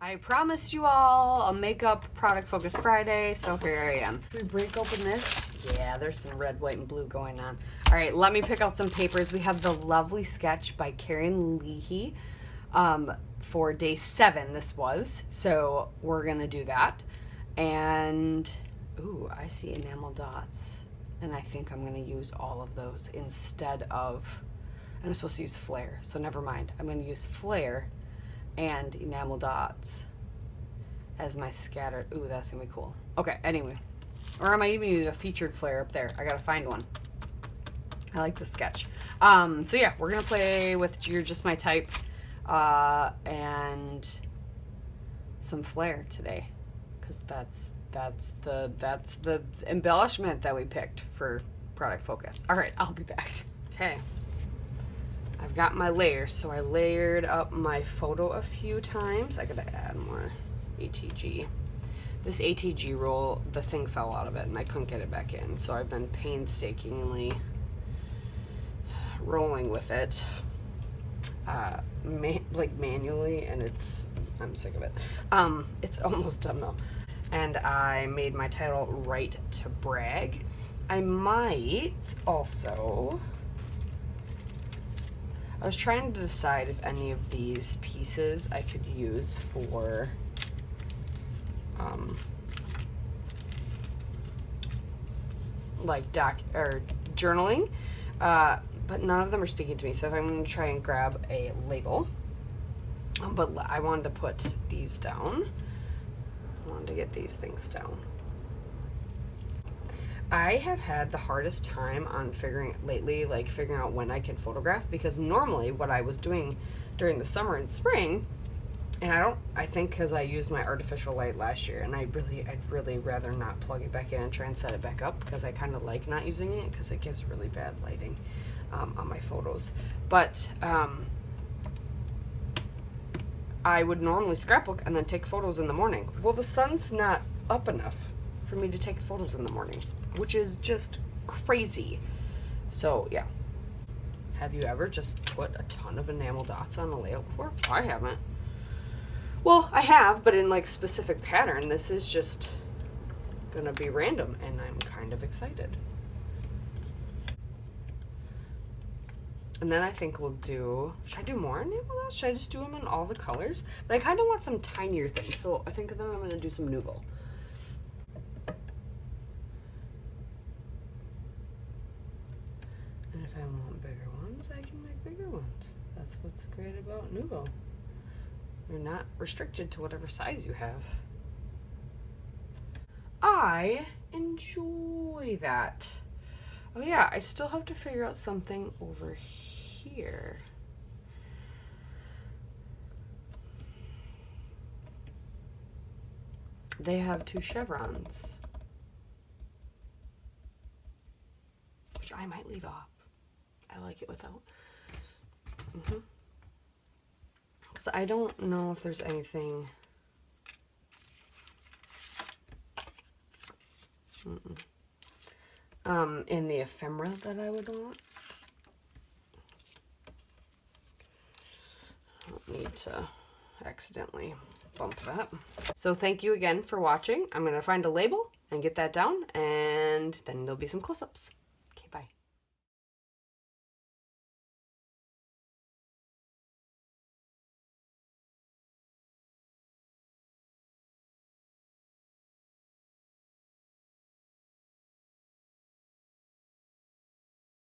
I promised you all a makeup product focus Friday, so here I am. Can we break open this? Yeah, there's some red, white, and blue going on. All right, let me pick out some papers. We have the lovely sketch by Karen Leahy for day 7, this was. So we're gonna do that. And, ooh, I see enamel dots. And I think I'm gonna use all of those instead of, I'm supposed to use Flair, so never mind. I'm gonna use Flair and enamel dots as my scattered. Ooh, that's gonna be cool. Okay, anyway. Or I might even use a featured Flair up there. I gotta find one. I like the sketch. So yeah, we're gonna play with You're Just My Type and some Flair today, because that's the embellishment that we picked for product focus. All right, I'll be back. Okay. I've got my layers, so I layered up my photo a few times. I gotta add more ATG. This ATG roll, the thing fell out of it and I couldn't get it back in, so I've been painstakingly rolling with it, like manually, and I'm sick of it. It's almost done though. And I made my title Right to Brag. I might also, I was trying to decide if any of these pieces I could use for like journaling, but none of them are speaking to me. So if I'm going to try and grab a label, but I wanted to put these down. I wanted to get these things down. I have had the hardest time on figuring out when I can photograph, because normally what I was doing during the summer and spring, and I think because I used my artificial light last year, and I'd really rather not plug it back in and try and set it back up, because I kind of like not using it because it gives really bad lighting on my photos. But I would normally scrapbook and then take photos in the morning. Well, the sun's not up enough for me to take photos in the morning, which is just crazy. So yeah. Have you ever just put a ton of enamel dots on a layout before? I haven't. Well, I have, but in like specific pattern. This is just gonna be random, and I'm kind of excited. And then I think we'll do, should I do more enamel dots? Should I just do them in all the colors? But I kind of want some tinier things, so I think then I'm gonna do some Nouveau. And if I want bigger ones, I can make bigger ones. That's what's great about Nouveau. You're not restricted to whatever size you have. I enjoy that. Oh yeah, I still have to figure out something over here. They have 2 chevrons, which I might leave off. I like it without. Because I don't know if there's anything. In the ephemera that I would want. I don't need to accidentally bump that. So thank you again for watching. I'm going to find a label and get that down, and then there'll be some close-ups.